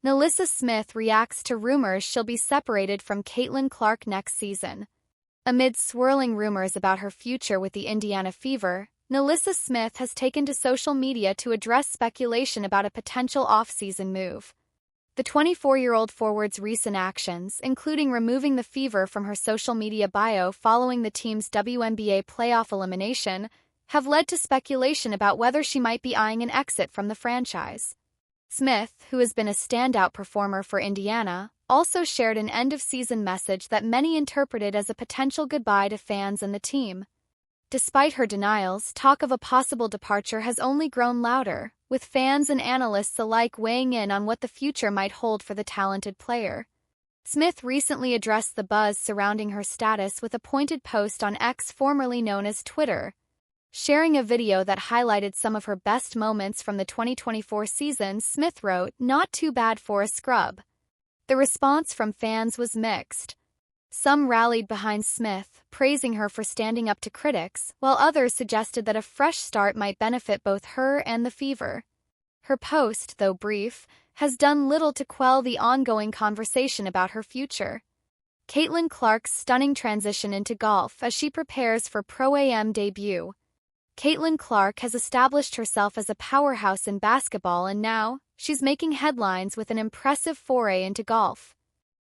Nelissa Smith reacts to rumors she'll be separated from Caitlyn Clark next season. Amid swirling rumors about her future with the Indiana Fever, Nelissa Smith has taken to social media to address speculation about a potential off-season move. The 24-year-old forward's recent actions, including removing the Fever from her social media bio following the team's WNBA playoff elimination, have led to speculation about whether she might be eyeing an exit from the franchise. Smith, who has been a standout performer for Indiana, also shared an end-of-season message that many interpreted as a potential goodbye to fans and the team. Despite her denials, talk of a possible departure has only grown louder, with fans and analysts alike weighing in on what the future might hold for the talented player. Smith recently addressed the buzz surrounding her status with a pointed post on X, formerly known as Twitter. Sharing a video that highlighted some of her best moments from the 2024 season, Smith wrote, "Not too bad for a scrub." The response from fans was mixed. Some rallied behind Smith, praising her for standing up to critics, while others suggested that a fresh start might benefit both her and the Fever. Her post, though brief, has done little to quell the ongoing conversation about her future. Caitlyn Clark's stunning transition into golf as she prepares for Pro-Am debut. Caitlyn Clark has established herself as a powerhouse in basketball, and now, she's making headlines with an impressive foray into golf.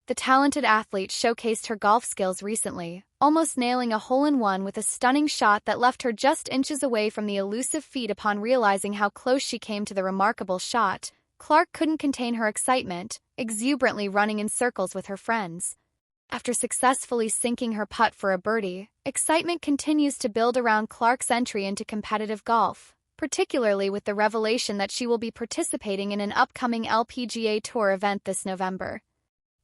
The talented athlete showcased her golf skills recently, almost nailing a hole-in-one with a stunning shot that left her just inches away from the elusive feet. Upon realizing how close she came to the remarkable shot, Clark couldn't contain her excitement, exuberantly running in circles with her friends. After successfully sinking her putt for a birdie, excitement continues to build around Clark's entry into competitive golf, particularly with the revelation that she will be participating in an upcoming LPGA Tour event this November.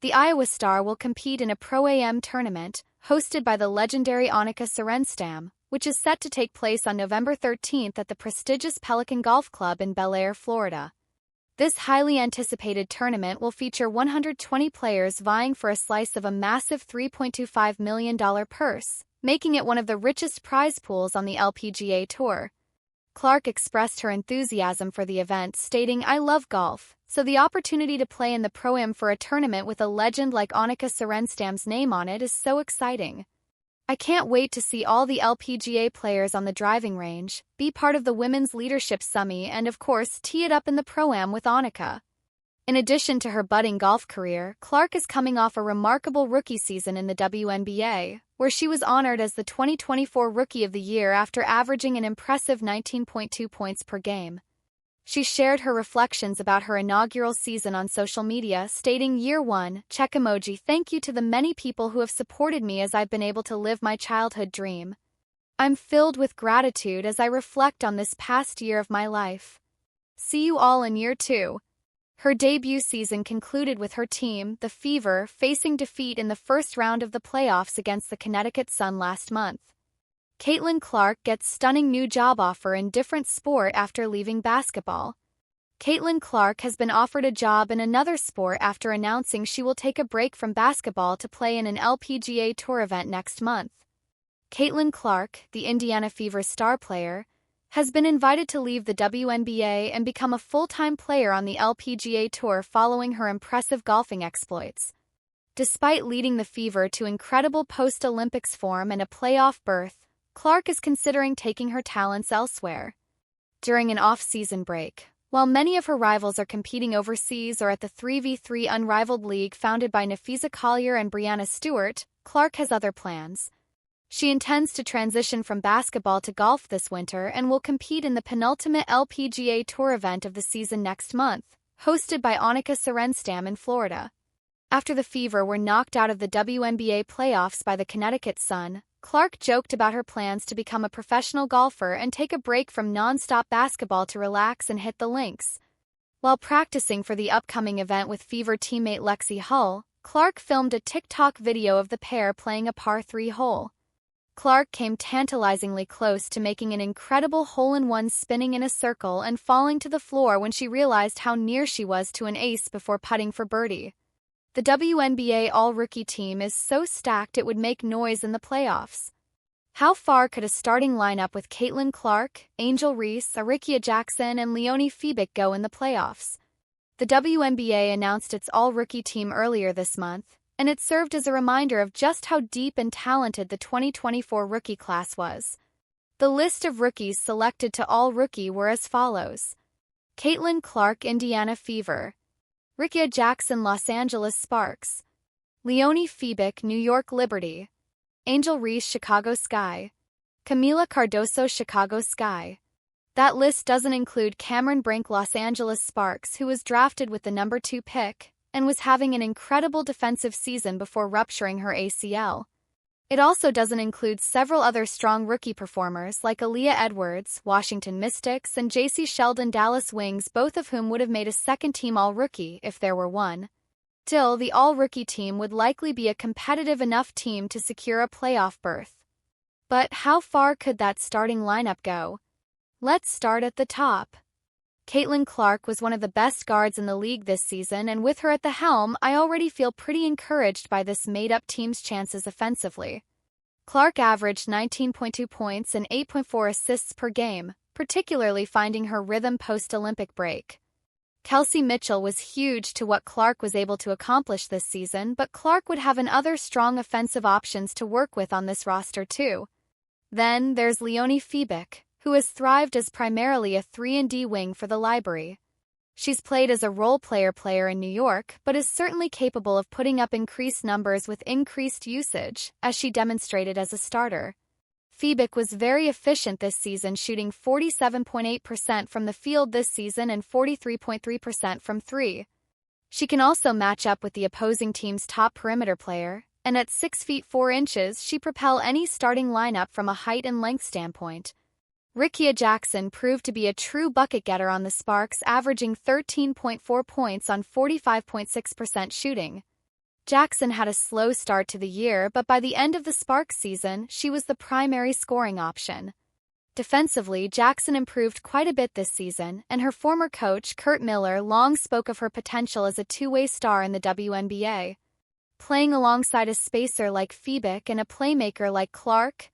The Iowa star will compete in a Pro-Am tournament, hosted by the legendary Annika Sorenstam, which is set to take place on November 13th at the prestigious Pelican Golf Club in Bel Air, Florida. This highly anticipated tournament will feature 120 players vying for a slice of a massive $3.25 million purse, making it one of the richest prize pools on the LPGA Tour. Clark expressed her enthusiasm for the event, stating, "I love golf, so the opportunity to play in the Pro-Am for a tournament with a legend like Annika Sorenstam's name on it is so exciting. I can't wait to see all the LPGA players on the driving range, be part of the Women's Leadership Summit, and of course tee it up in the Pro-Am with Annika." In addition to her budding golf career, Clark is coming off a remarkable rookie season in the WNBA, where she was honored as the 2024 Rookie of the Year after averaging an impressive 19.2 points per game. She shared her reflections about her inaugural season on social media, stating, "Year 1, check emoji, thank you to the many people who have supported me as I've been able to live my childhood dream. I'm filled with gratitude as I reflect on this past year of my life. See you all in Year 2. Her debut season concluded with her team, the Fever, facing defeat in the first round of the playoffs against the Connecticut Sun last month. Caitlyn Clark gets stunning new job offer in different sport after leaving basketball. Caitlyn Clark has been offered a job in another sport after announcing she will take a break from basketball to play in an LPGA Tour event next month. Caitlyn Clark, the Indiana Fever star player, has been invited to leave the WNBA and become a full-time player on the LPGA Tour following her impressive golfing exploits. Despite leading the Fever to incredible post-Olympics form and a playoff berth, Clark is considering taking her talents elsewhere. During an off-season break, while many of her rivals are competing overseas or at the 3v3 unrivaled league founded by Nafisa Collier and Brianna Stewart, Clark has other plans. She intends to transition from basketball to golf this winter and will compete in the penultimate LPGA Tour event of the season next month, hosted by Annika Sorenstam in Florida. After the Fever were knocked out of the WNBA playoffs by the Connecticut Sun, Clark joked about her plans to become a professional golfer and take a break from non-stop basketball to relax and hit the links. While practicing for the upcoming event with Fever teammate Lexi Hull, Clark filmed a TikTok video of the pair playing a par 3 hole. Clark came tantalizingly close to making an incredible hole-in-one, spinning in a circle and falling to the floor when she realized how near she was to an ace before putting for birdie. The WNBA all-rookie team is so stacked it would make noise in the playoffs. How far could a starting lineup with Caitlyn Clark, Angel Reese, Arikia Jackson, and Leonie Febick go in the playoffs? The WNBA announced its all-rookie team earlier this month, and it served as a reminder of just how deep and talented the 2024 rookie class was. The list of rookies selected to all-rookie were as follows: Caitlyn Clark, Indiana Fever; Rickea Jackson, Los Angeles Sparks; Leonie Febick, New York Liberty; Angel Reese, Chicago Sky; Camila Cardoso, Chicago Sky. That list doesn't include Cameron Brink, Los Angeles Sparks, who was drafted with the number 2 pick and was having an incredible defensive season before rupturing her ACL. It also doesn't include several other strong rookie performers like Aaliyah Edwards, Washington Mystics, and JC Sheldon, Dallas Wings, both of whom would have made a second-team All-Rookie if there were one. Still, the All-Rookie team would likely be a competitive enough team to secure a playoff berth. But how far could that starting lineup go? Let's start at the top. Caitlyn Clark was one of the best guards in the league this season, and with her at the helm, I already feel pretty encouraged by this made-up team's chances offensively. Clark averaged 19.2 points and 8.4 assists per game, particularly finding her rhythm post-Olympic break. Kelsey Mitchell was huge to what Clark was able to accomplish this season, but Clark would have other strong offensive options to work with on this roster too. Then there's Leonie Febick, who has thrived as primarily a 3-and-D wing for the Library. She's played as a role-player in New York, but is certainly capable of putting up increased numbers with increased usage, as she demonstrated as a starter. Febick was very efficient this season, shooting 47.8% from the field this season and 43.3% from 3. She can also match up with the opposing team's top perimeter player, and at 6 feet 4 inches, she propel any starting lineup from a height and length standpoint. Rickea Jackson proved to be a true bucket-getter on the Sparks, averaging 13.4 points on 45.6% shooting. Jackson had a slow start to the year, but by the end of the Sparks season, she was the primary scoring option. Defensively, Jackson improved quite a bit this season, and her former coach, Curt Miller, long spoke of her potential as a two-way star in the WNBA. Playing alongside a spacer like Febick and a playmaker like Clark,